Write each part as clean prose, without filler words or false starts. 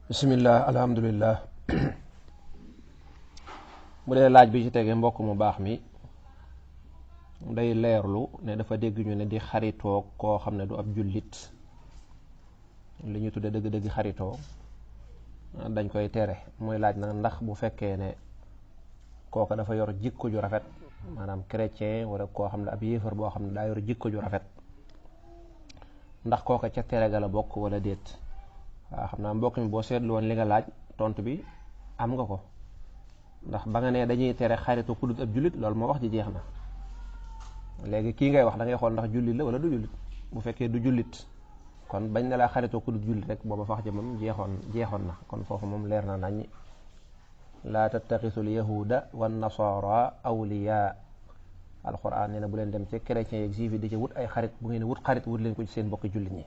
bismillah alhamdulillah. bu dee laaj bi ci tege mbokk mu baax mi day leerlu ne dafa dégg ñu ne di xaritoo koo xam ne du ab jullit li ñu tudde dëgg-dëgg xaritoo dañ koy tere. muy laaj nag ndax bu fekkee ne kooka dafa yor jikko ju rafet, maanaam chrétien wala koo xam ne ab yéefar boo xam ne daa yor jikko ju rafet, ndax kooka ca tere ga la bokk wala déet. waaw xam naa mbokk mi boo seetlu woon li nga laaj tontu bi am nga ko, ndax ba nga ne dañuy tere xaritu ku dul ab jullit loolu moo wax ji jeex na. léegi kii ngay wax da ngay xool ndax jullit la wala du jullit. bu fekkee du jullit kon bañ na laa xaritoo ku dul jullit rek booba fax ja moom jeexoon na. kon foofu moom leer na nañ. laa tattaxisul yahuda wan nasara awliya. alquran nee na bu leen dem ci chrétien yeeg juif yi di ci wut ay xarit. bu ngeen wut xarit wut leen ko ci seen bokki jullit ñi.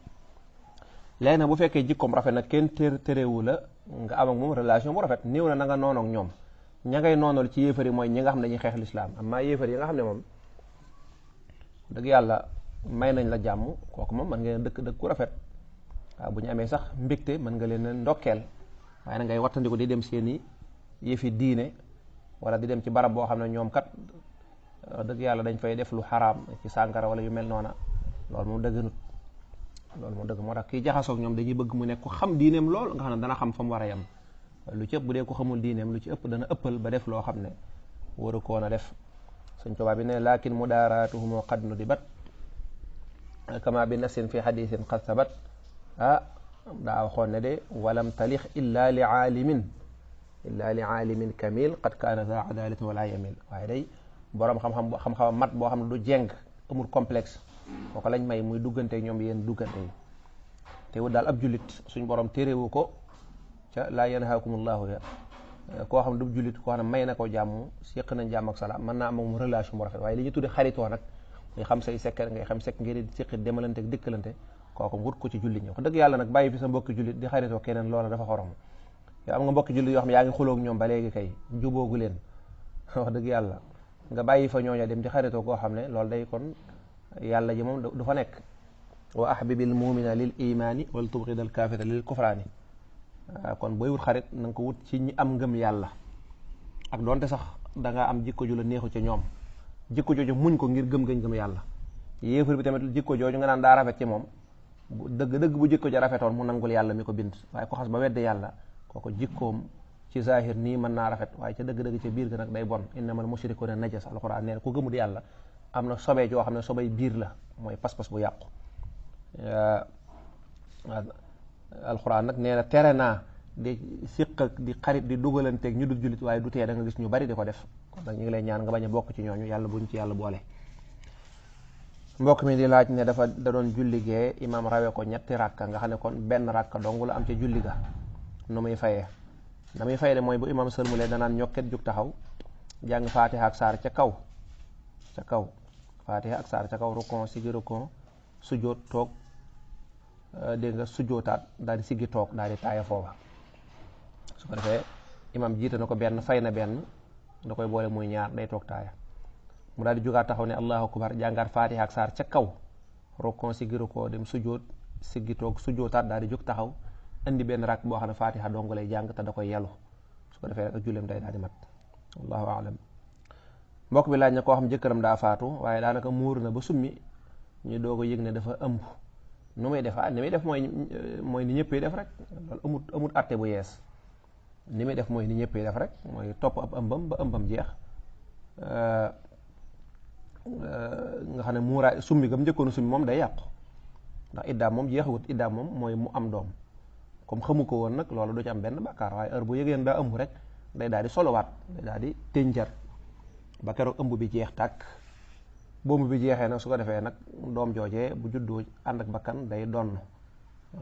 léegi nag bu fekkee jikkoom rafet nag kenn terewu la nga am ak moom relation bu rafet. néew na nga noonu ak ñoom. ña ngay noonal ci yéefar yi mooy ñi nga xam ne dañuy xeex lislaam. amma yéefar yi nga xam ne moom dëgg yàlla may nañ la jàmm, kooku moom mën ngeen dëkk ku rafet. waaw bu ñu amee sax mbégte mën nga leen ndokkeel, waaye na ngay wattandiku di dem seeni yëfi diine wala di dem ci barab boo xam ne ñoom kat dëgg yàlla dañ fay def lu xaraam ci sàngara wala yu mel noona. loolu moom dëgganut. loolu moo dëgg moo tax kii jaxasoog ñoom dañuy bëgg mu nekk ku xam diineem lool nga xam ne dana xam fa mu war a yem. lu ci ëpp bu dee ko xamul diineem lu ci ëpp dana ëppal ba def loo xam ne waru koon a def. Sëñ Tuubaa bi ne lakin mudaaraatuhum qad nudibat kama bi nasin fi hadisin qad sabat. daa waxoon ne de walam talix illa li aalimin kamil qad kaana za adalatin wala yamil. waaye day boroom xam-xam mat boo xam ne du jeng amul complexe kooku lañ may muy duggante ñoom yéen duggante yi. te wut daal ab jullit suñ borom téerewu ko ca laa yanhaakumullahu ya koo xam ne du jullit koo xam ne may na ko jàmm séq nañ jàmm ak salaam mën naa am moom relation bu rafet. waaye li ñu tudde xaritoo nag ngay xam say secret ngay xam sekk ngeen di séqi demalante ak dikkalante kooku wut ko ci jullit ñi. wax dëgg yàlla nag bàyyi fi sa mbokki jullit di xaritoo keneen loola dafa xorom. yow am nga mbokki jullit yoo xam ne yaa ngi xuloog ñoom ba léegi kay juboogu leen wax dëgg yàlla nga bàyyi fa ñooña dem di xaritoo koo xam ne loolu day kon yàlla ji moom du fa nekk. wa ahbibil mu'mina lil imaani wal tubghidal kaafira lil kufraani. kon booy wut xarit na nga ko wut ci ñi am ngëm yàlla, ak doonte sax da nga am jikko ju la neexu ci ñoom, jikko jooju muñ ko ngir gëm yàlla. yéefar bi tamit jikko jooju nga naan daa rafet ci moom dëgg bu jikko ja rafetoon mu nangul yàlla mi ko bind. waaye ko xas ba wedde yàlla kooku jikkoom ci zahir nii mën naa rafet waaye ca dëgg-dëgg ca biir ga nag day bon. innamal mushrikuuna najas. alquran nee na ku gëmul yàlla am na sobee joo xam ne sobey biir la, mooy pas-pas bu yàqu. alquran nag nee na tere naa di siq ak di xarit di dugalanteeg ñu dul jullit, waaye du tee da nga gis ñu bari di ko def. kon nag ñu ngi lay ñaan nga bañ a bokk ci ñooñu, yàlla buñ ci yàlla boole. mbokk mi di laaj ne da doon julli gee imaam rawe ko ñetti rakka nga xam ne kon benn rakka dong la am ca julli ga. nu muy fayee na muy fayee de mooy bu imaam sëlmulee danaan ñokket jug taxaw jàng faatiha ak saar ca kaw faatiha ak saar ca kaw rukon sigi rukon sujjóot toog dégg nga sujjóotaat daal di siggi toog daal di taaya foofa. su ko defee imaam jiite na ko benn fay na benn da koy boole muy ñaar day toog taaya mu daal di jógaat taxaw ne allahu akbar jàngaat faatiha ak saar ca kaw rukon sigi rukon dem sujjóot siggi toog sujjóotaat daal di jóg taxaw indi benn rak boo xam ne faatiha dong lay jàng te da koy yelu. su ko defee rek ak julleem day daal di mat. wallahu aalam. mbokk bi laaj na koo xam jëkkëram daa faatu waaye daanaka muur na ba summi ñu doog a yëg ne dafa ëmb nu muy def. ni muy def mooy ni ñëppee def rek. loolu amut atte bu yees. ni muy def mooy ni ñëppee def rek mooy topp ab ëmbam ba ëmbam jeex. nga xam ne muuraay summi gam njëkkoonu summi moom day yàqu ndax iddaam moom jeexagut. iddaam moom mooy mu am doom. comme xamu ko woon nag loolu du ci am benn bàkkaar, waaye heure bu yëgeen daa ëmb rek day daal di solowaat, day daal di tënjar ba keroog ëmb bi jeex tàkk. boobu bi jeexee nag su ko defee nag doom joojee bu juddoo ànd ak bakkan day donn,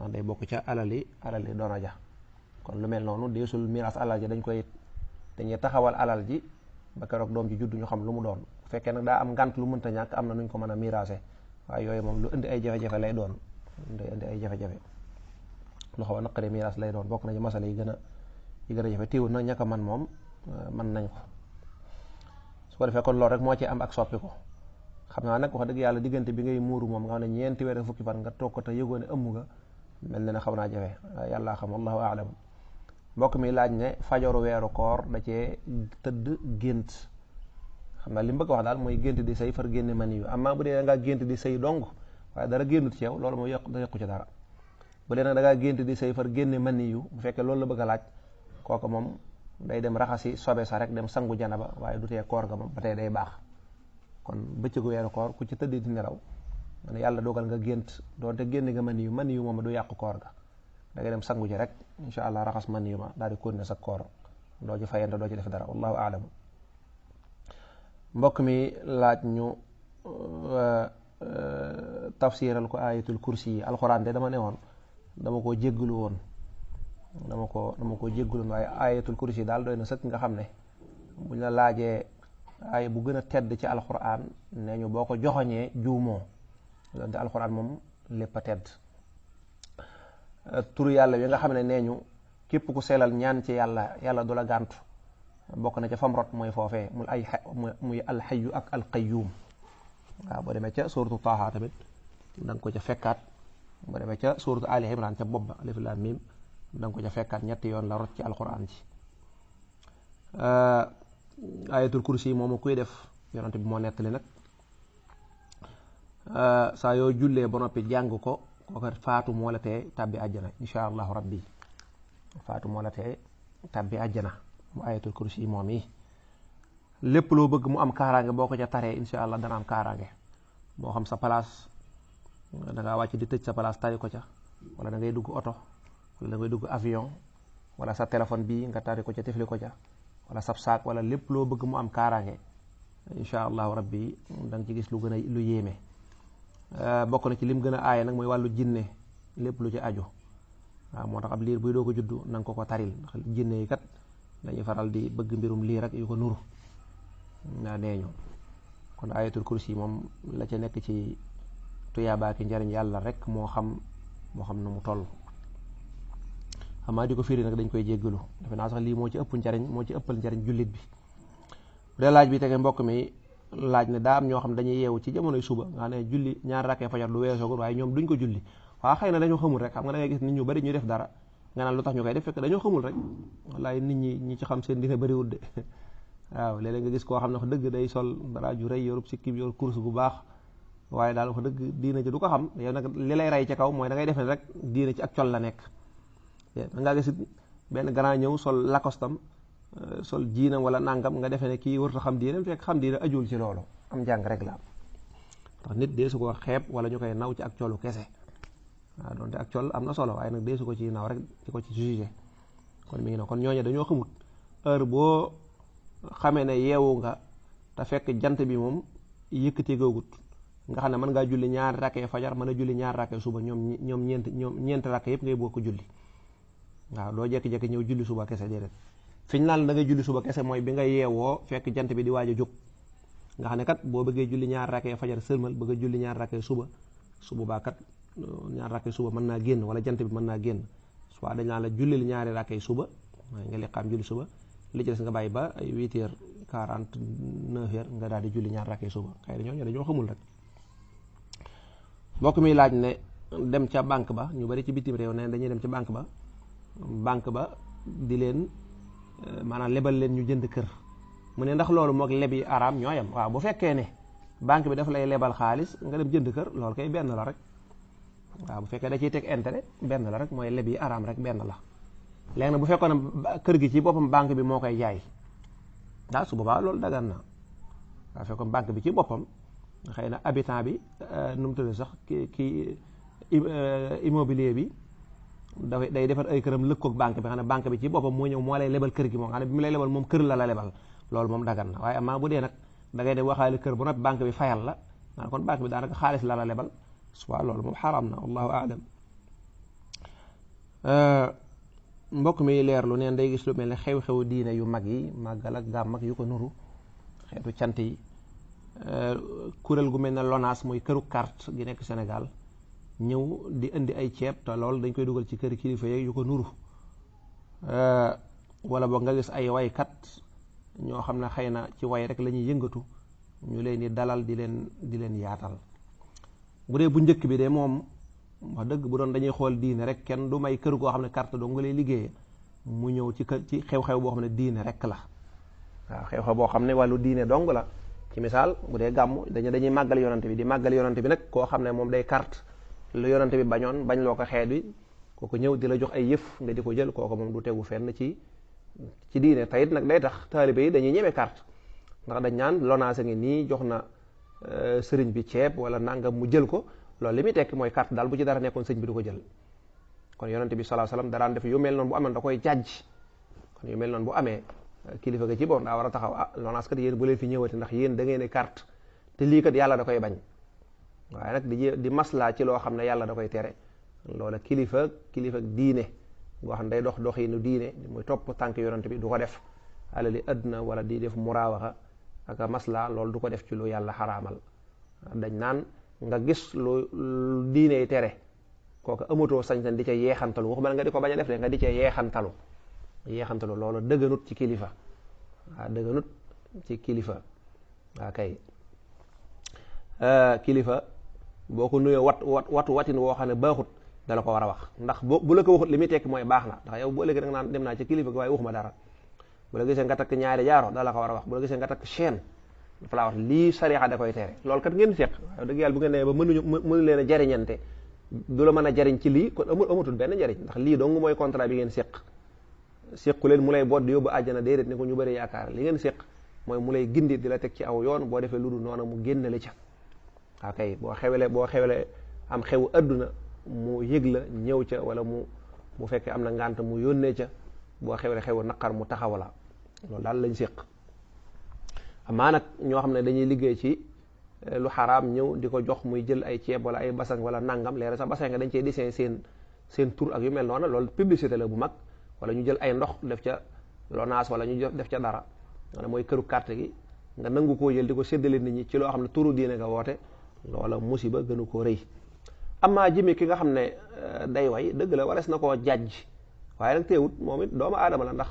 day bokk ca alali doona ja. kon lu mel noonu deesul miraas alal ji dañuy taxawal alal ji ba keroog doom ji juddu ñu xam lu mu doon. bu fekkee nag daa am ngànt lu mënta ñàkk am na nuñ ko mën a miraase, waaye yooyu moom lu indi ay jafe-jafe lay doon. indi ay jafe-jafe lu xaw a naqari miraas lay doon. bokk na ci masala yi gën a jafe. téewul nag ñàkk man moom mën nañ ko. su ko defee kon loolu rek moo ci am ak soppi ko. xam naa nag wax dëgg yàlla diggante bi ngay muuru moom nga xam ne ñeenti weer fukki fan nga toog ko te yëgoo ne ëmm nga mel na ne xaw naa jafe. yàllaa xam wallahu aalam. mbokk mi laaj ne fajaru weeru koor da cee tëdd gént. xam naa li mu bëgg wax daal mooy gént di sëy far génne mani yu amaa bu dee da ngaa gént di sëy dong waaye dara génnut ci yow loolu mooy yokku ci dara. bu dee nag da ngaa gént di sëy far génne mani yu bu fekkee loolu la bëgg a laaj kooku moom day dem raxasi sobe sa rek dem sangu janaba waaye du tee koor ga moom ba tey day baax. kon bëccëgu weeru koor ku ci tëdd di nelaw man yàlla dogal nga gént doonte génne nga mani yu moom du yàqu koor ga da ngay dem sangu ji rek insha allah raxas mani yu ma daal di continuer sa koor doo ci fayante doo ci def dara wallahu aalam. mbokk mi laaj ñu tafsiral ko ayatul kursi yi alxuraan de dama ne woon dama koo jégglu woon waaye ayatul kursi daal doy na sëkk nga xam ne buñ la laajee aaya bu gën a tedd ci alxuraan nee ñu boo ko joxoñee juumoo donte alxuraan moom lépp a tedd. turu yàlla wi nga xam ne nee ñu képp ku sellal ñaan ci yàlla du la gàntu bokk na ca fam rot mooy foofee muy alxayu ak alqayyum. waaw boo demee ca suuratu Taaha tamit da nga ko ca fekkaat boo demee ca suuratu Ali Imran ca bopp ba alif laam miim da nga ko ca fekkaat ñetti yoon la rot ci alquran ci. ayatul kursi moomu kuy def yonent bi moo nettali nag saa yoo jullee ba noppi jàng ko kooka faatu moo la tee tàbbi àjjana insha allahu rabbi faatu moo la tee tàbbi àjjana mu ayatul kursi moom yi. lépp loo bëgg mu am kaaraange boo ko ca taree insha allah dana am kaaraange moo xam sa place da ngaa wàcc di tëj sa place tari ko ca wala da ngay dugg oto wala da ngay dugg avion wala sa téléphone bii nga tari ko ca tifli ko ca wala sab saak wala lépp loo bëgg mu am kaaraange insha allahu rabbi da nga ci gis lu gën a lu yéeme. bokk na ci lim gën a aaye nag mooy wàllu jinne lépp lu ci aju waaw moo tax ab liir buy doo ko juddu na nga ko taril ndax jinne yi kat dañuy faral di bëgg mbirum liir rek yu ko nuru naa nee ñu kon ayatul kursi moom la ca nekk ci tuyaabaaki njariñ yàlla rek moo xam na mu toll. xamaa di ko firi nag dañ koy jéggalu defe naa sax lii moo ci ëppal njariñ jullit bi. bu dee laaj bi tege mbokk mi laaj ne daa am ñoo xam dañuy yeewu ci jamonoy suba nga ne julli ñaar rakkee fajar lu weesoogul waaye ñoom duñ ko julli waaw xëy na dañoo xamul rek xam nga da ngay gis nit ñu bari ñu def dara nga naan lu tax ñu koy def fekk dañoo xamul rek wallaay nit ñi ci xam seen dina bariwul de waaw léeg-léeg nga gis koo xam ne wax dëgg day sol dara ju rëy yorub sikkim yor course bu baax waaye daal wax dëgg diina ci du ko xam yow nag li lay rey ca kaw mooy da ngay defe rek diina ci ak col la nekk. da ngaa gis benn grand ñëw sol lakostam sol jiinam wala nangam nga defee ne kii warut a xam diine fekk xam diine ajul ci loolu am njàng rek la ndax nit dee su ko xeeb wala ñu koy naw ci ak colu kese waaw donte ak col am na solo waaye nag dee su ko ci naw rek di ko ci jugé kon mi ngi noonu kon ñooñu dañoo xamut heure boo xamee ne yeewu nga te fekk jant bi moom yëkkati googut nga xam ne mën ngaa julli ñaari rakkee fajar mën a julli ñaari rakkee suba ñoom ñeenti rakkee yëpp ngay bokk julli waaw doo jekki-jekki ñëw julli suba kese déedéet fi ñu naan da ngay julli suba kese mooy bi nga yeewoo fekk jant bi di waaj a jóg nga xam ne kat boo bëggee julli ñaar rakkee fajar sëlmal bëgg a julli ñaar rakkee suba baa kat ñaar rakkee suba mën naa génn wala jant bi mën naa génn soit dañ naan la jullil ñaari rakkee suba mooy nga liqaam julli suba li ci des nga bàyyi ba ay 8h49 nga daal di julli ñaar rakkee suba xëy na ñooñu dañoo xamul rek. mbokk mi laaj ne dem ca banque ba ñu bari ci bitim réew ne dañuy dem ci banque ba di leen maanaam lebal leen ñu jënd kër mu ne ndax loolu moog leb yi araam ñoo yem waaw bu fekkee ne banque bi dafa lay lebal xaalis nga dem jënd kër loolu kay benn la rek waaw bu fekkee da ciy teg intérêt benn la rek mooy leb yi araam rek benn la léegi nag bu fekkoon ne kër gi ci boppam banque bi moo koy jaay daal su boobaa loolu dagan na waaw fekkoon banque bi ci boppam xëy na habitant bi nu mu tudd sax kii immobilier bi day defar ay këram lëkkoog banque bi xam ne banque bi ci boppam moo ñëw moo lay lebal kër gi moom xam ne bi mu lay lebal moom kër la lebal loolu moom dagan na waaye amaa bu dee nag da ngay dem waxaale kër bu noppi banque bi fayal la maanaam kon banque bi daanaka xaalis la lebal soit loolu moom xaraam na wallahu aalam. mbokk mi leerlu neen day gis lu mel ne xew-xew diine yu mag yi màggal ak gàmm ak yu ko nuru xeetu cant yi kuréel gu mel ne LONASE mooy këru carte gi nekk Sénégal ñëw di indi ay ceeb te loolu dañ koy dugal ci kër kilifa yeeg yu ko nuru wala boog nga gis ay waykat ñoo xam ne xëy na ci way rek la ñuy yëngatu ñu leen di dalal di leen yaatal bu dee bu njëkk bi de moom wax dëgg bu doon dañuy xool diine rek kenn du may kër goo xam ne carte doo nga lay liggéeyee mu ñëw ci xew-xew boo xam ne diine rek la waaw xew-xew boo xam ne wàllu diine dong la ci misaal bu dee gàmm dañuy màggal yonante bi di màggal yonante bi nag koo xam ne moom day carte lu yonante bi bañoon bañ loo ko xeet wi kooku ñëw di la jox ay yëf nga di ko jël kooku moom du tegu fenn ci diine tayit nag day tax taalibe yi dañuy ñeme carte ndax dañ naan lonaase ngi nii jox na sëriñ bi ceeb wala nangam mu jël ko loolu li muy tekki mooy carte daal bu ci dara nekkoon sëriñ bi du ko jël kon yonante bi sallallahu alayhi wasallam daraan def yu mel noonu bu amee da koy jàjj kon yu mel noonu bu amee kilifa ga ci boom daa war a taxaw lonaas kat yéen bu leen fi ñëwati ndax yéen da ngeen ne carte te lii kat yàlla da koy bañ waaye nag di maslaa ci loo xam ne yàlla da koy tere loola kilifa diine boo xam ne day dox doxinu diine muy topp tànk yonante bi du ko def alali àdduna wala di def muraawaxa ak maslaa loolu du ko def ci lu yàlla xaraamal dañ naan nga gis lu diine tere kooku amatoo sañ-sañ di ca yeexantalu waxuma nga di ko bañ a def de nga di ca yeexantalu loolu dëgganut ci kilifa waaw dëgganut ci kilifa waa kay kilifa boo ko nuyoo watin woo xam ne baaxut dala ko war a wax ndax bu la ko waxut li muy tekki mooy baax na ndax yow boo léegi da nga naan dem naa ci kilifa gi waaye waxuma dara bu la gisee nga takk ñaari jaaro dala ko war a wax bu la gisee nga takk chaîne dafa laa wax lii sariya da koy tere loolu kat ngeen seq waaye dëgg yàlla bu ngeen nee ba mënu leen a jariñante du la mën a jariñ ci lii kon amatul benn jariñ ndax lii dong mooy contrat bi ngeen séqu leen mu lay boot di yóbbu àjjana déedéet ni ko ñu bëri yaakaar li ngeen séq mooy mu lay gindi di la teg ci aw yoon boo defee lu dul noonu mu génnale ca waaw kay boo xewele am xewu adduna mu yëg la ñëw ca wala mu fekkee am na ngànt mu yónnee ca boo xewle xewu naqar mu taxawala loolu daal lañ séq amaa nag ñoo xam ne dañuy liggéey ci lu xaraam ñëw di ko jox muy jël ay ceeb wala ay basang wala nangam leer sax basang nga dañ cey dessin seen tur ak yu mel noonu loolu publicité la bu mag wala ñu jël ay ndox def ca lonaas wala ñu def ca dara maanaam mooy këru carte gi nga nangu koo jël di ko séddale nit ñi ci loo xam ne turu diine nga woote loola musiba gënu koo rëy amaa jëmee ki nga xam ne day way dëgg la warees na koo jàjj waaye nag teewut moom it doomu aadama la ndax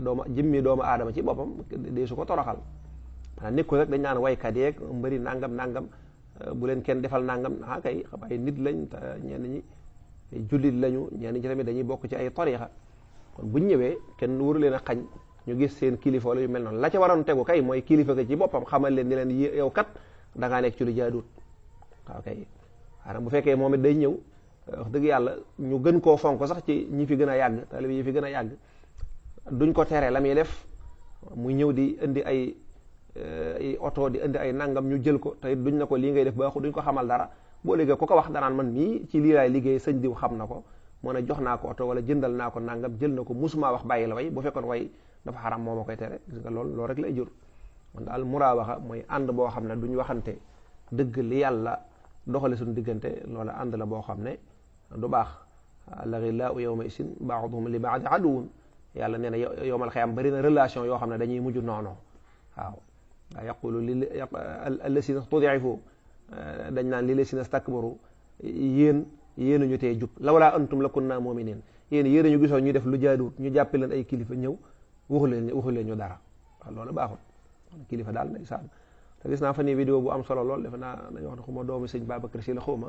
doomu aadama ci boppam dee su ko toroxal maanaam nit ko rek dañ naan waykat yeeg mbëri nangam bu leen kenn defal nangam kay xam ay nit lañ te ñenn ñi jullit lañu ñenn ñi tamit dañuy bokk ci ay tariixa kon buñ ñëwee kenn waru leen a xañ ñu gis seen kilifa wala yu mel noonu la ca waroon tegu kay mooy kilifa ga ci boppam xamal leen ni leen yow kat da ngaa nekk ci lu jaaduut waaw kay xanaa bu fekkee moom it day ñëw wax dëgg yàlla ñu gën koo fonk sax ci ñi fi gën a yàgg talib yi fi gën a yàgg duñ ko tere la muy def muy ñëw di indi ay oto di indi ay nangam ñu jël ko te duñ na ko lii ngay def baaxu duñ ko xamal dara boo léegi ku ko wax danaan man mii ci lii laay liggéey sëñ diw xam na ko moo ne jox naa ko oto wala jëndal naa ko nangam jël na ko musuma wax bàyyi la way bu fekkoon way dafa xaram moo ma koy tere gis nga loolu rek lay jur man daal muraawaxa mooy ànd boo xam ne duñ waxante dëgg li yàlla doxale suñu diggante loola ànd la boo xam ne du baax laxillaahu yawma isin ba'duhum li ba'di aduwwun yàlla nee na yowmal xiyaam bari na relation yoo xam ne dañuy mujj noonu waaw yaqulu allasina stud'ifu dañ naan lillasina stakbaru yéenuñu tee jub lawlaa antum lakunna mu'minin yéen ñu gisoon ñu def lu jaaduwut ñu jàppe leen ay kilifa ñëw waxu leen ñu dara waaw loolu baaxul kilifa daal ndeysaan te gis naa fa ni vidéo bu am solo lool defe naa dañu wax ne xuma doomu sëñ Babacar Si la xuma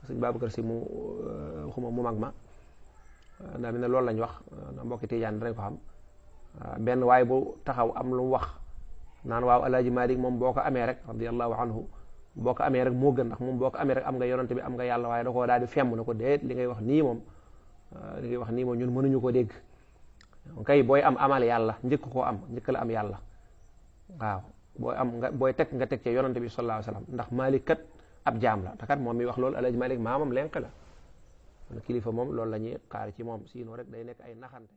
sëñ Babacar Si mu xuma mu mag ma ndaa mi ne loolu lañ wax na mbokki Tijaan danañ ko xam benn waaye bu taxaw am lu mu wax naan waaw Alaaji Maalik moom boo ko amee rek radiyallahu anhu boo ko amee rek moo gën ndax moom boo ko amee rek am nga yonante bi am nga yàlla waaye da koo daal di femm na ko déet li ngay wax nii moom ñun mënuñu ko dégg kay booy amal yàlla njëkk koo am njëkk la am yàlla waaw booy teg nga teg ci yonante bi sallallahu alayhi wasallam ndax Maalik kat ab jaam la te kat moom mi wax loolu Alaaji Maalik maamam lenk la kilifa moom loolu la ñuy xaar ci moom sinon rek day nekk ay naxante